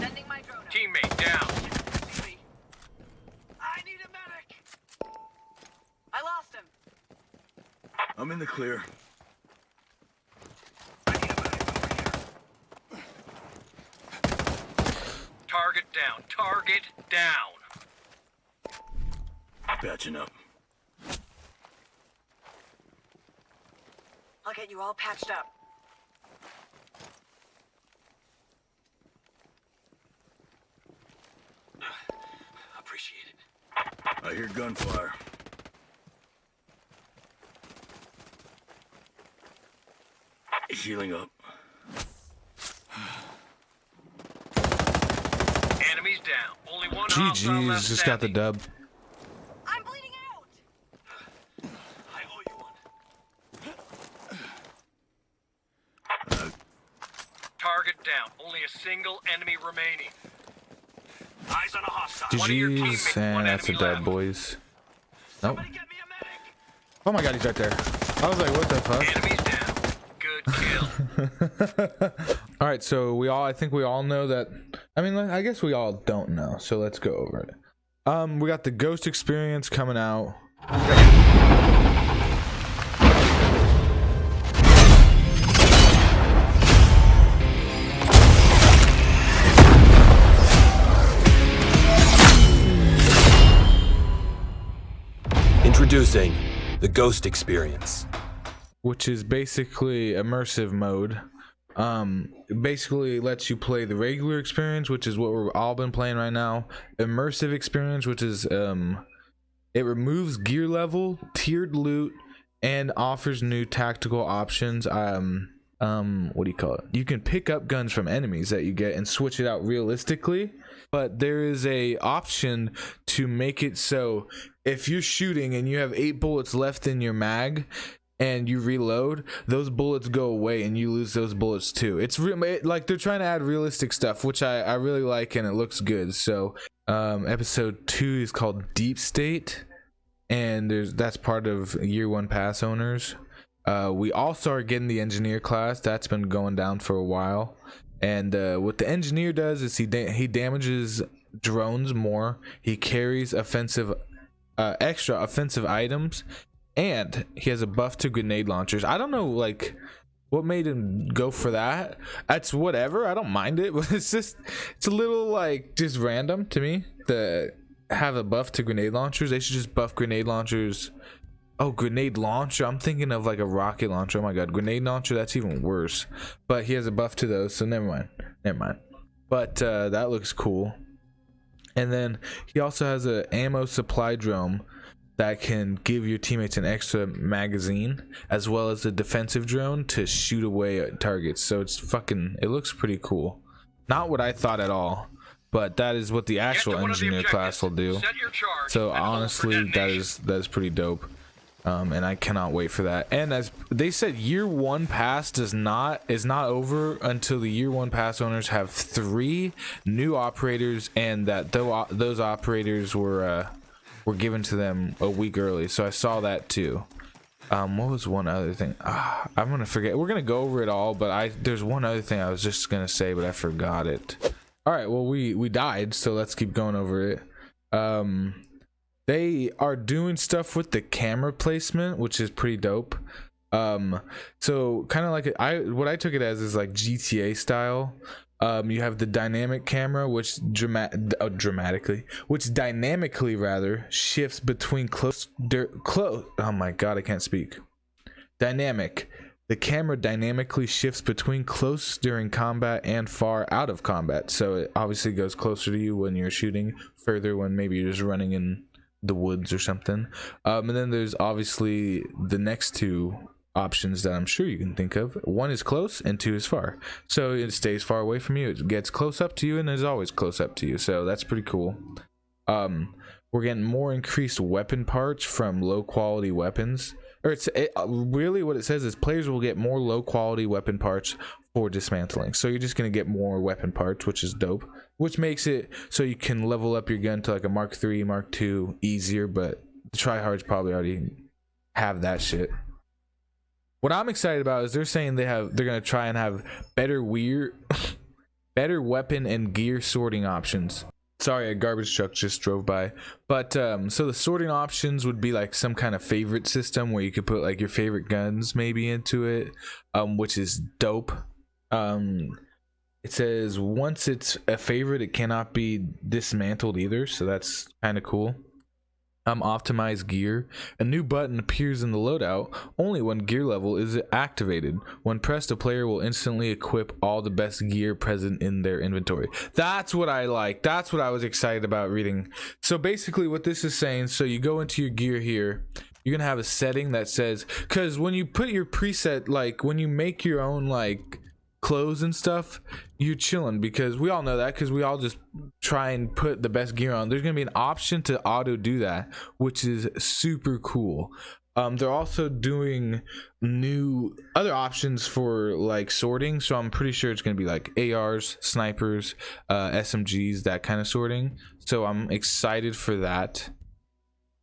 Sending my drone out. Teammate down. I need a medic. I lost him. I'm in the clear. Target down. Target down. Patching up. I'll get you all patched up. Appreciate it. I hear gunfire. Healing up. Enemies down. Only one hostile GG's left just got the standing. dub. I'm bleeding out. I owe you one. Target down. Only a single enemy remaining. Eyes on a hostile. One of your GG's, teammates, and one that's a enemy dub, left. boys. Nope. Somebody get me a medic. Oh my god, he's right there. I was like, what the fuck? Enemies down. Good kill. All right, so I think we all know that. I mean, I guess we all don't know. So let's go over it. We got the Ghost experience coming out. Introducing the Ghost experience, Which is basically immersive mode. Basically lets you play the regular experience, which is what we've all been playing right now. Immersive experience, which is it removes gear level, tiered loot, and offers new tactical options. What do you call it? You can pick up guns from enemies that you get and switch it out realistically, but there is a option to make it so if you're shooting and you have 8 bullets left in your mag and you reload, those bullets go away and you lose those bullets too. It's like they're trying to add realistic stuff, which I really like, and it looks good. So episode 2 is called Deep State, and that's part of year 1 pass owners. We also are getting the engineer class. That's been going down for a while, and what the engineer does is he damages drones more. He carries extra offensive items, and he has a buff to grenade launchers. I don't know like what made him go for that. That's whatever, I don't mind it, but it's a little like just random to me to have a buff to grenade launchers. They should just buff grenade launchers. Oh, grenade launcher, I'm thinking of like a rocket launcher. Oh my god, grenade launcher, that's even worse. But he has a buff to those, so never mind. But that looks cool. And then he also has a ammo supply drone that can give your teammates an extra magazine, as well as a defensive drone to shoot away at targets. So it looks pretty cool. Not what I thought at all, but that is what the actual engineer class will do. Set your charge So and hold for honestly, that detonation. is pretty dope. And I cannot wait for that. And as they said, year 1 pass is not over until the year 1 pass owners have 3 new operators, and that those operators were given to them a week early. So I saw that too. What was one other thing? I'm gonna forget. We're gonna go over it all, but there's one other thing I was just gonna say, but I forgot it. All right, well we died, so let's keep going over it. They are doing stuff with the camera placement, which is pretty dope. So kind of like what I took it as is like GTA style. You have the dynamic camera, which dynamically shifts between close. Oh my god, I can't speak. Dynamic. The camera dynamically shifts between close during combat and far out of combat. So it obviously goes closer to you when you're shooting, further when maybe you're just running in the woods or something. And then there's obviously the next 2 options that I'm sure you can think of. 1 is close and 2 is far. So it stays far away from you, it gets close up to you, and is always close up to you. So that's pretty cool. We're getting more increased weapon parts from low quality weapons. Or really what it says is players will get more low quality weapon parts for dismantling. So you're just going to get more weapon parts, which is dope, which makes it so you can level up your gun to like a Mark 3, Mark 2 easier, but the tryhards probably already have that shit. What I'm excited about is they're saying they're going to try and have better better weapon and gear sorting options. Sorry, a garbage truck just drove by. But so the sorting options would be like some kind of favorite system where you could put like your favorite guns maybe into it, which is dope. It says once it's a favorite, it cannot be dismantled either, so that's kind of cool. Optimize gear. A new button appears in the loadout only when gear level is activated. When pressed, a player will instantly equip all the best gear present in their inventory. That's what I like. That's what I was excited about reading. So basically what this is saying, so you go into your gear here, you're gonna have a setting that says, because when you put your preset, like when you make your own like clothes and stuff, you're chilling, because we all know that, because we all just try and put the best gear on. There's gonna be an option to auto do that, which is super cool. They're also doing new other options for like sorting, so I'm pretty sure it's gonna be like ARs, snipers, SMGs, that kind of sorting. So I'm excited for that.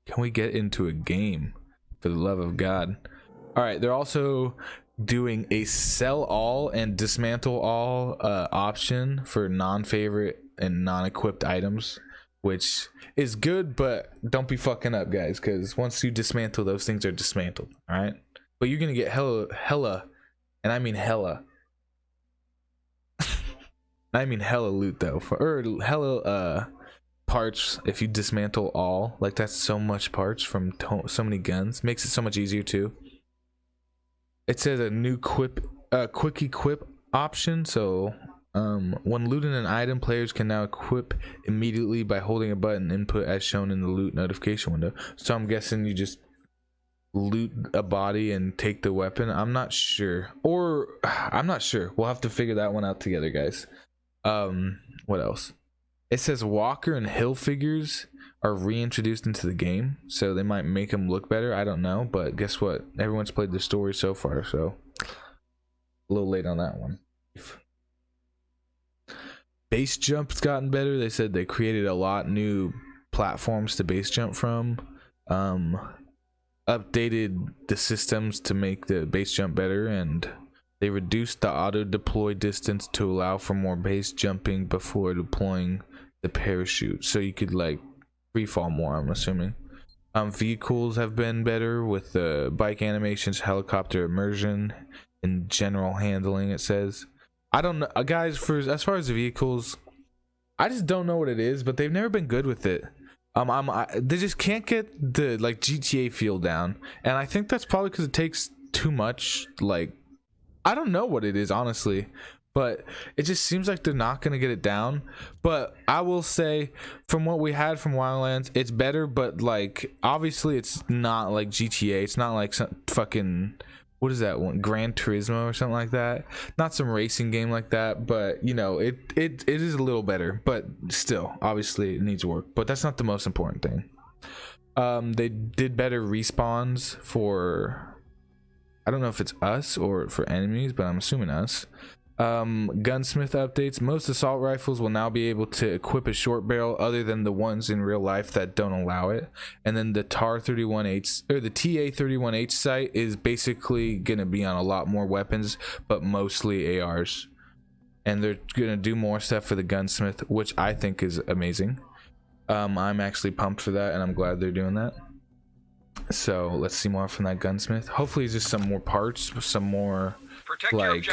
Can we get into a game, for the love of God? All right, they're also doing a sell all and dismantle all option for non-favorite and non-equipped items, which is good, but don't be fucking up, guys, because once you dismantle, those things are dismantled. All right, but you're gonna get hella, and I mean hella I mean hella loot though, or hella parts if you dismantle all. Like, that's so much parts from so many guns, makes it so much easier too. It says a new quick equip option. So when looting an item, players can now equip immediately by holding a button input as shown in the loot notification window. So I'm guessing you just loot a body and take the weapon. I'm not sure, or I'm not sure. We'll have to figure that one out together, guys. What else? It says Walker and Hill figures are reintroduced into the game, so they might make them look better. I don't know, but guess what? Everyone's played the story so far, so a little late on that one. Base jump's gotten better. They said they created a lot new platforms to base jump from. Updated the systems to make the base jump better, and they reduced the auto deploy distance to allow for more base jumping before deploying the parachute, so you could like free fall more, I'm assuming. Vehicles have been better with the bike animations, helicopter immersion, and general handling. It says, I don't know, guys, for as far as the vehicles, I just don't know what it is, but they've never been good with it. They just can't get the like GTA feel down, and I think that's probably because it takes too much. Like, I don't know what it is, honestly, but it just seems like they're not going to get it down. But I will say, from what we had from Wildlands, it's better, but like obviously it's not like GTA. It's not like some fucking, what is that one, Gran Turismo or something like that. Not some racing game like that, but you know, it is a little better, but still obviously it needs work. But that's not the most important thing. They did better respawns for, I don't know if it's us or for enemies, but I'm assuming us. Gunsmith updates. Most assault rifles will now be able to equip a short barrel other than the ones in real life that don't allow it. And then the TAR-31H or the TA-31H sight is basically gonna be on a lot more weapons, but mostly ARs. And they're gonna do more stuff for the gunsmith, which I think is amazing. I'm actually pumped for that, and I'm glad they're doing that. So let's see more from that gunsmith. Hopefully it's just some more parts, some more Protect like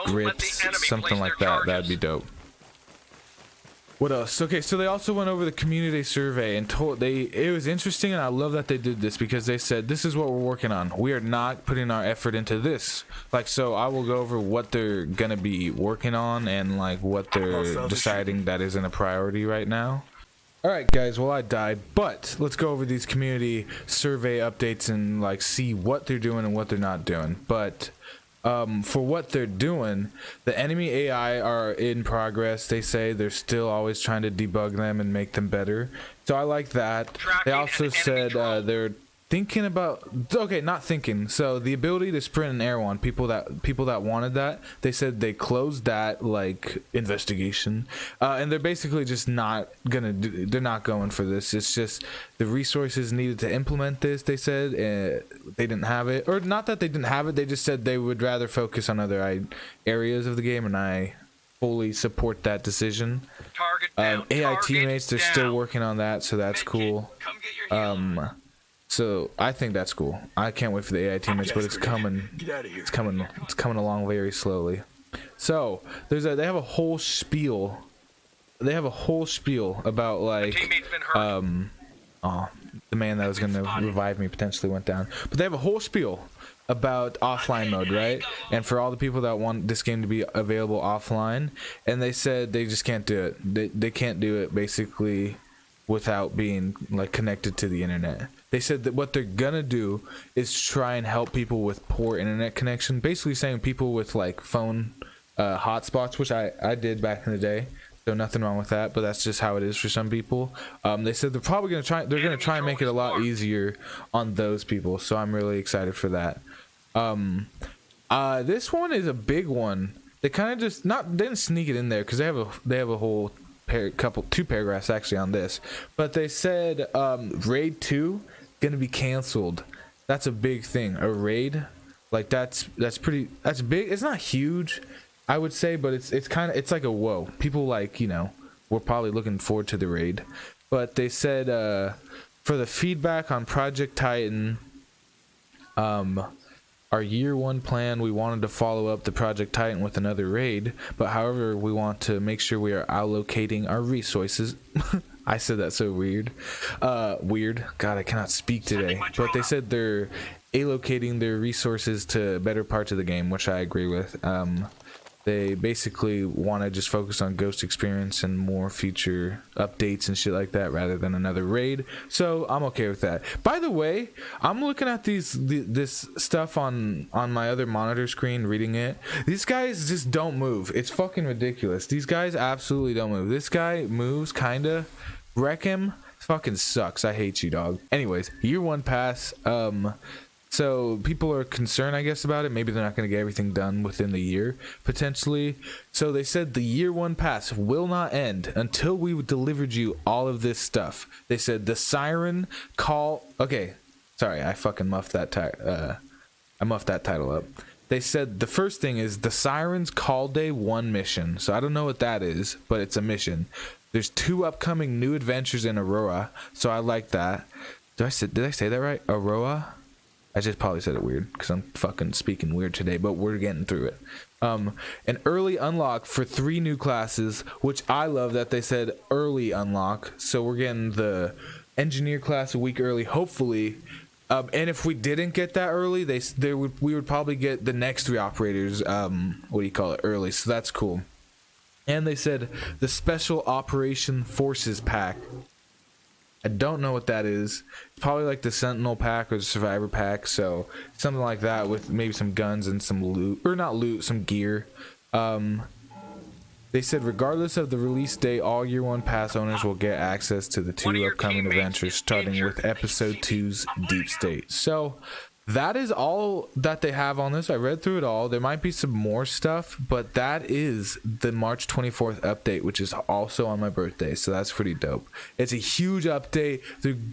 grips, something like that. That'd be dope. What else? Okay, so they also went over the community survey and told it was interesting, and I love that they did this, because they said this is what we're working on. We are not putting our effort into this. Like, so I will go over what they're gonna be working on and like what they're deciding that isn't a priority right now. All right, guys, well, I died, but let's go over these community survey updates and like see what they're doing and what they're not doing. But for what they're doing, the enemy AI are in progress. They say they're still always trying to debug them and make them better, so I like that. They also said they're thinking about, okay, not thinking, so the ability to sprint and air one, people that wanted that, they said they closed that like investigation, and they're basically just not gonna do, they're not going for this. It's just the resources needed to implement this, they said, they didn't have it, or not that they didn't have it, they just said they would rather focus on other areas of the game, and I fully support that decision. Target down. AI Target teammates, they're down. still working on that, so that's cool. Come get your healing. So I think that's cool. I can't wait for the AI teammates, but it's coming. Get out of here. It's coming. It's coming along very slowly. So they have a whole spiel. They have a whole spiel about like Teammate's been hurt. the man that was gonna revive me potentially went down. But they have a whole spiel about offline mode, right? And for all the people that want this game to be available offline, and they said they just can't do it. They can't do it basically without being like connected to the internet. They said that what they're gonna do is try and help people with poor internet connection, basically saying people with like phone hotspots, which I did back in the day, so nothing wrong with that, but that's just how it is for some people. They said they're probably gonna try and make it a lot easier on those people, so I'm really excited for that. This one is a big one. They kind of just didn't sneak it in there because they have a whole two paragraphs actually on this, but they said raid 2 gonna be canceled. That's a big thing. A raid, like that's big. It's not huge, I would say, but it's like a whoa. People like, you know, we're probably looking forward to the raid. But they said for the feedback on Project Titan, our year one plan, we wanted to follow up the Project Titan with another raid, but however, we want to make sure we are allocating our resources. I said that so weird. God, I cannot speak today. But they said they're allocating their resources to better parts of the game, which I agree with. They basically want to just focus on Ghost experience and more future updates and shit like that rather than another raid. So I'm okay with that. By the way, I'm looking at this stuff on my other monitor screen, reading it. These guys just don't move. It's fucking ridiculous. These guys absolutely don't move. This guy moves, kinda. Wreck him. Fucking sucks. I hate you, dog. Anyways, year one pass. So people are concerned, I guess, about it. Maybe they're not going to get everything done within the year, potentially. So they said the year one pass will not end until we delivered you all of this stuff. They said the siren call. Okay, sorry, I fucking muffed that. I muffed that title up. They said the first thing is the Sirens Call Day 1 mission. So I don't know what that is, but it's a mission. There's 2 upcoming new adventures in Aurora, so I like that. Did I say that right? Aurora? I just probably said it weird because I'm fucking speaking weird today, but we're getting through it. An early unlock for 3 new classes, which I love that they said early unlock. So we're getting the engineer class a week early, hopefully. And if we didn't get that early, we would probably get the next 3 operators, early. So that's cool. And they said the Special Operation Forces pack. I don't know what that is. It's probably like the Sentinel pack or the Survivor pack, so something like that with maybe some guns and some loot, or not loot, some gear. They said regardless of the release date, all year one pass owners will get access to the 2 upcoming adventures, starting with episode 2's Deep State. So that is all that they have on this. I read through it all. There might be some more stuff, but that is the March 24th update, which is also on my birthday, so that's pretty dope. It's a huge update.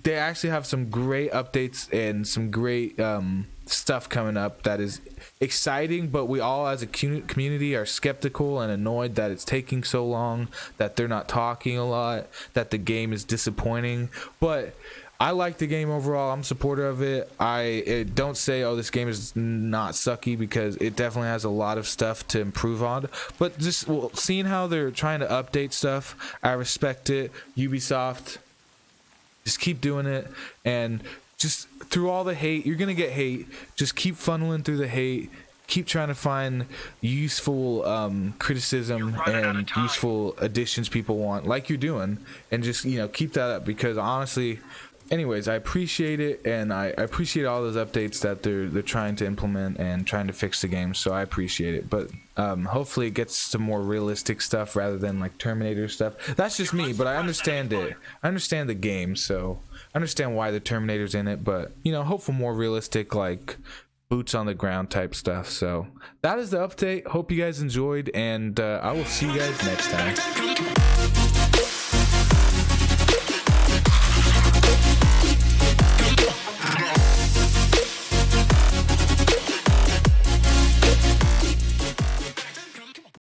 They actually have some great updates and some great stuff coming up that is exciting, but we all as a community are skeptical and annoyed that it's taking so long, that they're not talking a lot, that the game is disappointing. But I like the game overall. I'm supportive of it. I don't say, oh, this game is not sucky, because it definitely has a lot of stuff to improve on. But just seeing how they're trying to update stuff, I respect it. Ubisoft, just keep doing it. And just through all the hate, you're going to get hate. Just keep funneling through the hate. Keep trying to find useful criticism and useful additions people want, like you're doing. And just, keep that up, because honestly... Anyways, I appreciate it, and I appreciate all those updates that they're trying to implement and trying to fix the game, so I appreciate it. But hopefully it gets to more realistic stuff rather than like Terminator stuff. That's just me, but I understand it. I understand the game, so I understand why the Terminator's in it, but hope for more realistic, like boots on the ground type stuff. So that is the update. Hope you guys enjoyed, and I will see you guys next time.